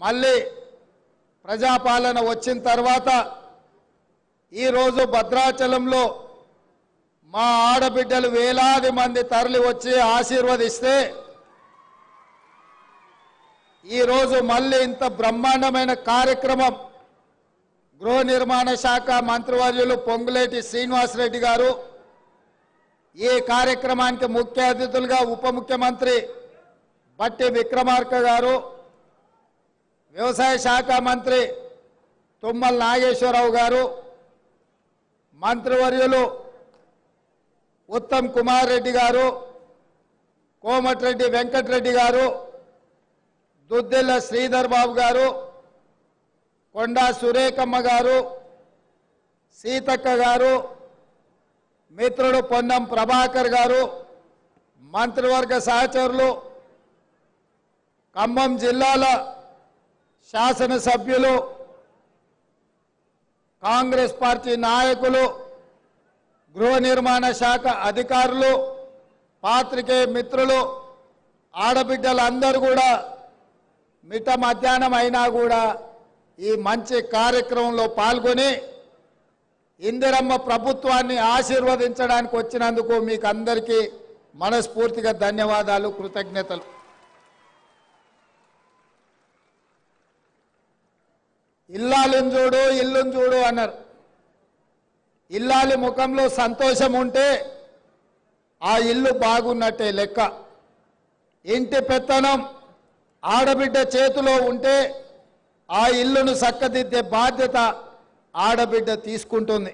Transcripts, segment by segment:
మళ్ళీ ప్రజాపాలన వచ్చిన తర్వాత ఈరోజు భద్రాచలంలో మా ఆడబిడ్డలు వేలాది మంది తరలి వచ్చి ఆశీర్వదిస్తే ఈరోజు మళ్ళీ ఇంత బ్రహ్మాండమైన కార్యక్రమం గృహ నిర్మాణ శాఖ మంత్రివర్యులు పొంగులేటి శ్రీనివాసరెడ్డి గారు ఈ కార్యక్రమానికి ముఖ్య అతిథులుగా ఉప ముఖ్యమంత్రి బట్టి విక్రమార్క గారు, వ్యవసాయ శాఖ మంత్రి తుమ్మల నాగేశ్వరరావు గారు, మంత్రివర్యులు ఉత్తమ్ కుమార్ రెడ్డి గారు, కోమటిరెడ్డి వెంకటరెడ్డి గారు, దుద్దిల్ల శ్రీధర్ బాబు గారు, కొండా సురేఖమ్మ గారు, సీతక్క గారు, మిత్రుడు పొన్నం ప్రభాకర్ గారు, మంత్రివర్గ సహచరులు, ఖమ్మం జిల్లాల శాసనసభ్యులు, కాంగ్రెస్ పార్టీ నాయకులు, గృహ నిర్మాణ శాఖ అధికారులు, పాత్రికేయ మిత్రులు, ఆడబిడ్డలందరూ కూడా మిట్ట మధ్యాహ్నం అయినా కూడా ఈ మంచి కార్యక్రమంలో పాల్గొని ఇందిరమ్మ ప్రభుత్వాన్ని ఆశీర్వదించడానికి వచ్చినందుకు మీకు అందరికీ మనస్ఫూర్తిగా ధన్యవాదాలు, కృతజ్ఞతలు. ఇల్లాలిని చూడు ఇల్లుని చూడు అన్నారు. ఇల్లాలి ముఖంలో సంతోషం ఉంటే ఆ ఇల్లు బాగున్నట్టే లెక్క. ఇంటి పెత్తనం ఆడబిడ్డ చేతిలో ఉంటే ఆ ఇల్లును చక్కదిద్దే బాధ్యత ఆడబిడ్డ తీసుకుంటుంది.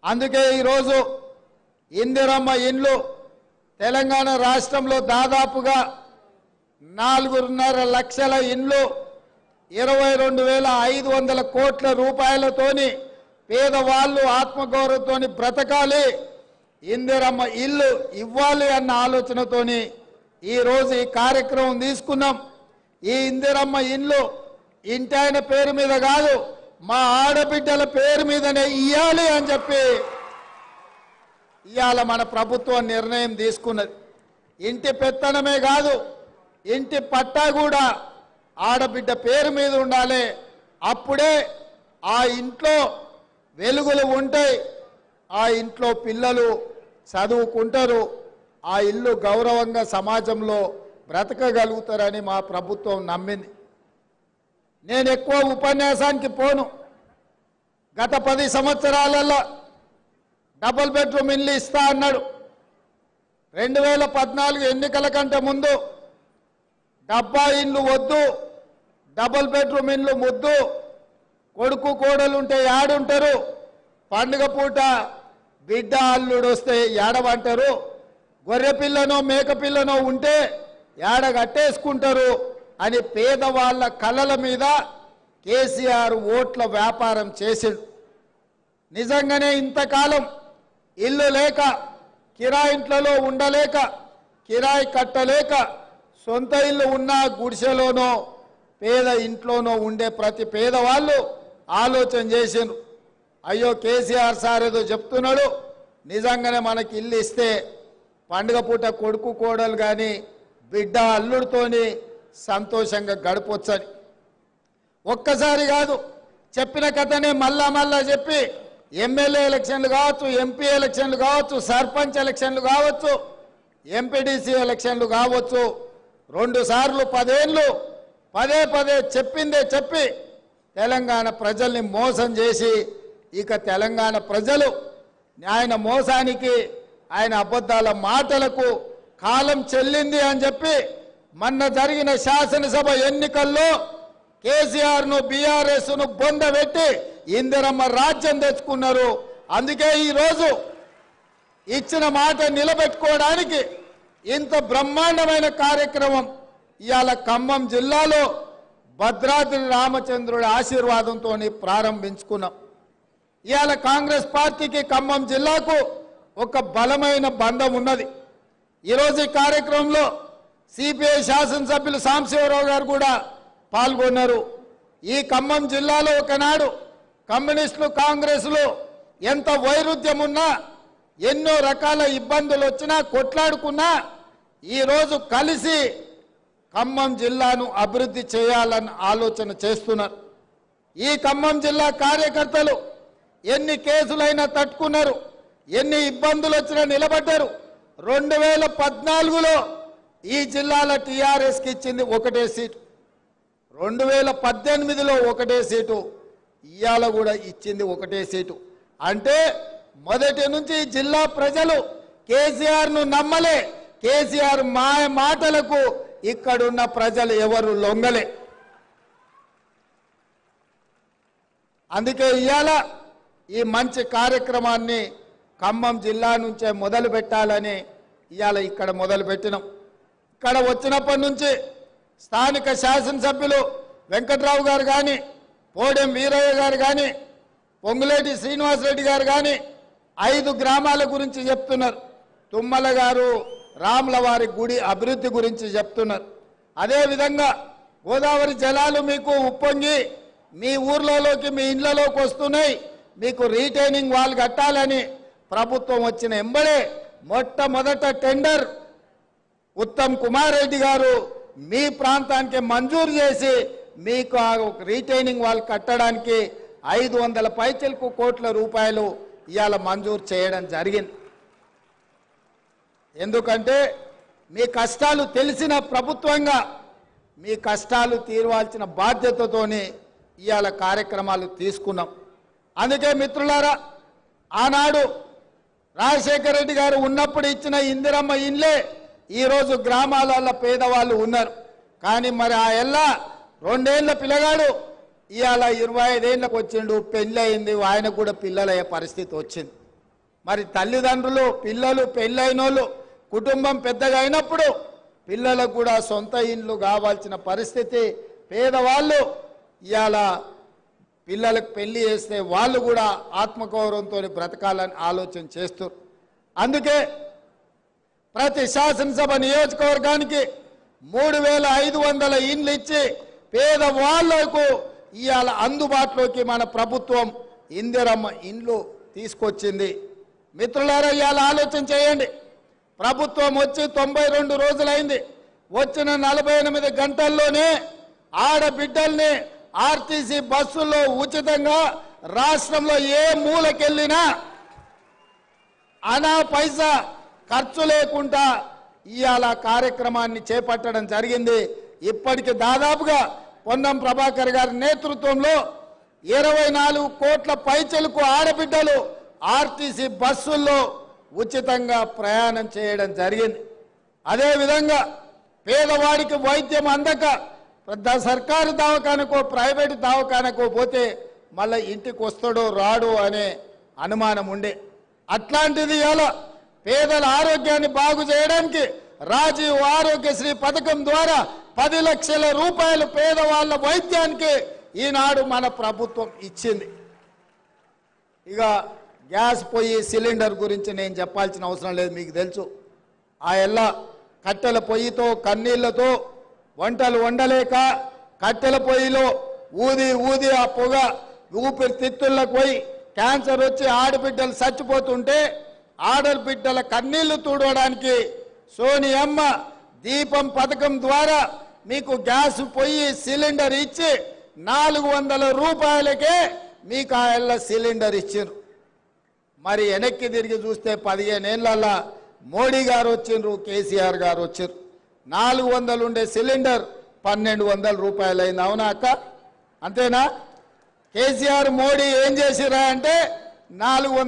అందుకే ఈరోజు ఇందిరమ్మ ఇండ్లు తెలంగాణ రాష్ట్రంలో దాదాపుగా 4.5 లక్షల ఇండ్లు 22,500 కోట్ల రూపాయలతోని పేదవాళ్ళు ఆత్మగౌరవంతోని బ్రతకాలి, ఇందిరమ్మ ఇల్లు ఇవ్వాలి అన్న ఆలోచనతోని ఈరోజు ఈ కార్యక్రమం తీసుకున్నాం. ఈ ఇందిరమ్మ ఇల్లు ఇంటాయన పేరు మీద కాదు, మా ఆడబిడ్డల పేరు మీదనే ఇయ్యాలి అని చెప్పి ఇవాళ మన ప్రభుత్వం నిర్ణయం తీసుకున్నది. ఇంటి పెత్తనమే కాదు, ఇంటి పట్టా కూడా ఆడబిడ్డ పేరు మీద ఉండాలి. అప్పుడే ఆ ఇంట్లో వెలుగులు ఉంటాయి, ఆ ఇంట్లో పిల్లలు చదువుకుంటారు, ఆ ఇల్లు గౌరవంగా సమాజంలో బ్రతకగలుగుతారని మా ప్రభుత్వం నమ్మింది. నేను ఎక్కువ ఉపన్యాసానికి పోను. గత 10 సంవత్సరాలలో డబుల్ బెడ్రూమ్ ఇల్లు ఇస్తా అన్నాడు. 2014 ఎన్నికల కంటే ముందు డబ్బా ఇల్లు వద్దు, డబుల్ బెడ్రూమ్ ఇల్లు ముద్దు, కొడుకు కోడలుంటే యాడుంటారు, పండుగ పూట బిడ్డ అల్లుడు వస్తే ఏడవంటారు, గొర్రె పిల్లనో మేక పిల్లనో ఉంటే ఏడ కట్టేసుకుంటారు అని పేదవాళ్ళ కళ్ళల మీద కేసీఆర్ ఓట్ల వ్యాపారం చేసిండు. నిజంగానే ఇంతకాలం ఇల్లు లేక, కిరాయి ఇంట్లలో ఉండలేక, కిరాయి కట్టలేక, సొంత ఇల్లు ఉన్న గుడిసెలోనో పేద ఇంట్లోనో ఉండే ప్రతి పేదవాళ్ళు ఆలోచన చేసిండ్రు. అయ్యో కేసీఆర్ సార్ ఏదో చెప్తున్నాడు, నిజంగానే మనకి ఇల్లు ఇస్తే పండుగ పూట కొడుకు కోడలు కానీ బిడ్డ అల్లుడితోని సంతోషంగా గడపొచ్చని. ఒక్కసారి కాదు, చెప్పిన కథనే మళ్ళా చెప్పి ఎమ్మెల్యే ఎలక్షన్లు కావచ్చు, ఎంపీ ఎలక్షన్లు కావచ్చు, సర్పంచ్ ఎలక్షన్లు కావచ్చు, ఎంపీడీసీ ఎలక్షన్లు కావచ్చు, 2 సార్లు 10 ఏళ్ళు పదే చెప్పిందే చెప్పి తెలంగాణ ప్రజల్ని మోసం చేసి ఇక తెలంగాణ ప్రజలు ఆయన మోసానికి ఆయన అబద్ధాల మాటలకు కాలం చెల్లింది అని చెప్పి మొన్న జరిగిన శాసనసభ ఎన్నికల్లో కేసీఆర్ను బీఆర్ఎస్ను బొందబెట్టి ఇందిరమ్మ రాజ్యం తెచ్చుకున్నారు. అందుకే ఈరోజు ఇచ్చిన మాట నిలబెట్టుకోవడానికి ఇంత బ్రహ్మాండమైన కార్యక్రమం ఇవాళ ఖమ్మం జిల్లాలో భద్రాద్రి రామచంద్రుడి ఆశీర్వాదంతో ప్రారంభించుకున్నాం. ఇవాళ కాంగ్రెస్ పార్టీకి ఖమ్మం జిల్లాకు ఒక బలమైన బంధం ఉన్నది. ఈరోజు ఈ కార్యక్రమంలో సిపిఐ శాసనసభ్యులు సాంబశివరావు గారు కూడా పాల్గొన్నారు. ఈ ఖమ్మం జిల్లాలో ఒకనాడు కమ్యూనిస్టులు కాంగ్రెస్లు ఎంత వైరుధ్యం ఉన్నా, ఎన్నో రకాల ఇబ్బందులు వచ్చినా, కొట్లాడుకున్నా ఈరోజు కలిసి ఖమ్మం జిల్లాను అభివృద్ధి చేయాలని ఆలోచన చేస్తున్నారు. ఈ ఖమ్మం జిల్లా కార్యకర్తలు ఎన్ని కేసులైనా తట్టుకున్నారు, ఎన్ని ఇబ్బందులు వచ్చినా నిలబడ్డారు. 2014లో ఈ జిల్లాల టీఆర్ఎస్కి ఇచ్చింది ఒకటే సీటు, 2018లో ఒకటే సీటు, ఇవాళ కూడా ఇచ్చింది ఒకటే సీటు. అంటే మొదటి నుంచి జిల్లా ప్రజలు కేసీఆర్ను నమ్మలే. కేసీఆర్ మాటలకు ఇక్కడున్న ప్రజలు ఎవరు లొంగలే. అందుకే ఇవాళ ఈ మంచి కార్యక్రమాన్ని ఖమ్మం జిల్లా నుంచే మొదలు పెట్టాలని ఇవాళ ఇక్కడ మొదలు పెట్టినాం. ఇక్కడ వచ్చినప్పటి నుంచి స్థానిక శాసనసభ్యులు వెంకట్రావు గారు కానీ, పోడెం వీరయ్య గారు కానీ, పొంగులేటి శ్రీనివాసరెడ్డి గారు కానీ 5 గ్రామాల గురించి చెప్తున్నారు. తుమ్మల గారు రాములవారి గుడి అభివృద్ధి గురించి చెప్తున్నారు. అదేవిధంగా గోదావరి జలాలు మీకు ఉప్పొంగి మీ ఊర్లలోకి మీ ఇళ్లలోకి వస్తున్నాయి, మీకు రీటైనింగ్ వాల్ కట్టాలని ప్రభుత్వం వచ్చిన ఎంబడే మొట్టమొదట టెండర్ ఉత్తమ్ కుమార్ రెడ్డి గారు మీ ప్రాంతానికి మంజూరు చేసి మీకు ఆ రీటైనింగ్ వాల్ కట్టడానికి 500 పైచిలకు కోట్ల రూపాయలు ఇవాళ మంజూరు చేయడం జరిగింది. ఎందుకంటే మీ కష్టాలు తెలిసిన ప్రభుత్వంగా మీ కష్టాలు తీర్వాల్సిన బాధ్యతతోనే ఇవాళ కార్యక్రమాలు తీసుకున్నాం. అందుకే మిత్రులారా, ఆనాడు రాజశేఖర రెడ్డి గారు ఉన్నప్పుడు ఇచ్చిన ఇందిరమ్మ ఇండ్లే ఈరోజు గ్రామాలలో పేదవాళ్ళు ఉన్నారు. కానీ మరి ఆ ఎల్లా 2 ఏళ్ల పిల్లగాడు ఇవాళ 25 ఏళ్ళకు వచ్చిండు, పెళ్ళి అయింది, ఆయనకు కూడా పిల్లలయ్యే పరిస్థితి వచ్చింది. మరి తల్లిదండ్రులు పిల్లలు పెళ్ళైనోళ్ళు కుటుంబం పెద్దగా అయినప్పుడు పిల్లలకు కూడా సొంత ఇండ్లు కావాల్సిన పరిస్థితి. పేదవాళ్ళు ఇవాళ పిల్లలకు పెళ్లి చేస్తే వాళ్ళు కూడా ఆత్మగౌరవంతో బ్రతకాలని ఆలోచన చేస్తారు. అందుకే ప్రతి శాసనసభ నియోజకవర్గానికి 3500 ఇండ్లు ఇచ్చి పేదవాళ్లకు ఇవాళ అందుబాటులోకి మన ప్రభుత్వం ఇందిరమ్మ ఇండ్లు తీసుకొచ్చింది. మిత్రులారా, ఇవాళ ఆలోచన చేయండి. ప్రభుత్వం వచ్చి 92 రోజులైంది. వచ్చిన 48 గంటల్లోనే ఆడబిడ్డల్ని ఆర్టీసీ బస్సుల్లో ఉచితంగా రాష్ట్రంలో ఏ మూలకెళ్ళినా అనా పైసా ఖర్చు లేకుండా ఇవాళ కార్యక్రమాన్ని చేపట్టడం జరిగింది. ఇప్పటికి దాదాపుగా పొన్నం ప్రభాకర్ గారి నేతృత్వంలో 24 కోట్ల పైచలకు ఆడబిడ్డలు ఆర్టీసీ బస్సుల్లో ఉచితంగా ప్రయాణం చేయడం జరిగింది. అదేవిధంగా పేదవాడికి వైద్యం అందక సర్కారు దవాఖానకో ప్రైవేటు దవాఖానకో పోతే మళ్ళీ ఇంటికి వస్తాడో రాడో అనే అనుమానం ఉండే. అట్లాంటిది ఇలా పేదల ఆరోగ్యాన్ని బాగు చేయడానికి రాజీవ్ ఆరోగ్యశ్రీ పథకం ద్వారా 10 లక్షల రూపాయలు పేదవాళ్ళ వైద్యానికి ఈనాడు మన ప్రభుత్వం ఇచ్చింది. ఇక గ్యాస్ పొయ్యి సిలిండర్ గురించి నేను చెప్పాల్సిన అవసరం లేదు, మీకు తెలుసు. ఆ ఎల్ల కట్టెల పొయ్యితో కన్నీళ్లతో వంటలు వండలేక కట్టెల పొయ్యిలో ఊది ఊది ఆ పొగ ఊపిరితిత్తులకు పోయి క్యాన్సర్ వచ్చి ఆడబిడ్డలు చచ్చిపోతుంటే ఆడబిడ్డల కన్నీళ్లు తుడవడానికి సోనియమ్మ దీపం పథకం ద్వారా మీకు గ్యాస్ పొయ్యి సిలిండర్ ఇచ్చి 400 రూపాయలకే మీకు ఆ ఎల్ల సిలిండర్ ఇచ్చారు. మరి వెనక్కి తిరిగి చూస్తే 15 ఏళ్ళ మోడీ గారు వచ్చిండ్రు, కేసీఆర్ గారు వచ్చారు. 400 ఉండే సిలిండర్ 1200 రూపాయలు అయింది. అవునా అక్క? అంతేనా? కేసీఆర్ మోడీ ఏం చేసిరా అంటే 400